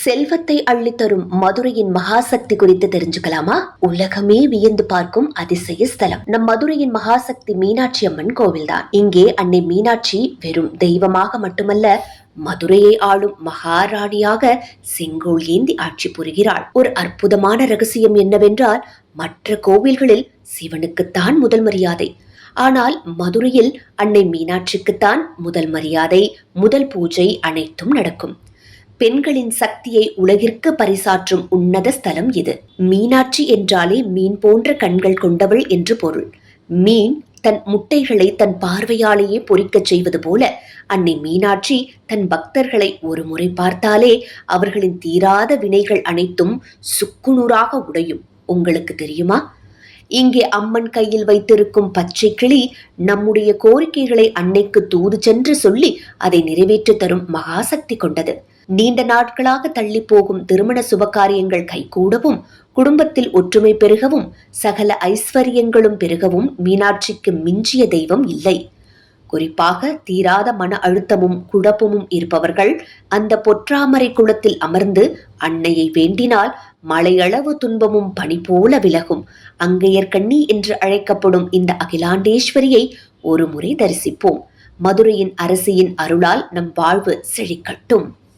செல்வத்தை அள்ளித்தரும் மதுரையின் மகாசக்தி குறித்து தெரிஞ்சுக்கலாமா? உலகமே வியந்து பார்க்கும் அதிசய ஸ்தலம் நம் மதுரையின் மகாசக்தி மீனாட்சி அம்மன் கோவில்தான். இங்கே அன்னை மீனாட்சி வெறும் தெய்வமாக மட்டுமல்ல, மதுரையை ஆளும் மகாராணியாக செங்கோல் ஏந்தி ஆட்சி புரிகிறாள். ஒரு அற்புதமான ரகசியம் என்னவென்றால், மற்ற கோவில்களில் சிவனுக்குத்தான் முதல் மரியாதை, ஆனால் மதுரையில் அன்னை மீனாட்சிக்குத்தான் முதல் மரியாதை, முதல் பூஜை அனைத்தும் நடக்கும். பெண்களின் சக்தியை உலகிற்கு பரிசாற்றும் உன்னத ஸ்தலம் இது. மீனாட்சி என்றாலே மீன் போன்ற கண்கள் கொண்டவள் என்று பொருள். மீன் தன் முட்டைகளை தன் பார்வையாலேயே பொறிக்கச் செய்வது போல அன்னை மீனாட்சி தன் பக்தர்களை ஒரு முறை பார்த்தாலே அவர்களின் தீராத வினைகள் அனைத்தும் சுக்குநூறாக உடையும். உங்களுக்கு தெரியுமா? இங்கே அம்மன் கையில் வைத்திருக்கும் பச்சை கிளி நம்முடைய கோரிக்கைகளை அன்னைக்கு தூது சென்று சொல்லி அதை நிறைவேற்றி தரும் மகாசக்தி கொண்டது. நீண்ட நாட்களாக தள்ளி போகும் திருமண சுபகாரியங்கள் கைகூடவும், குடும்பத்தில் ஒற்றுமை பெருகவும், சகல ஐஸ்வர்யங்களும் பெருகவும் மீனாட்சிக்கு மிஞ்சிய தெய்வம் இல்லை. குறிப்பாக தீராத மன அழுத்தமும் குழப்பமும் இருப்பவர்கள் அந்த பொற்றாமரை குளத்தில் அமர்ந்து அன்னையை வேண்டினால் மலையளவு துன்பமும் பனி போல விலகும். அங்கையர்கண்ணி என்று அழைக்கப்படும் இந்த அகிலாண்டேஸ்வரியை ஒரு முறை தரிசிப்போம். மதுரையின் அரசியின் அருளால் நம் வாழ்வு செழிக்கட்டும்.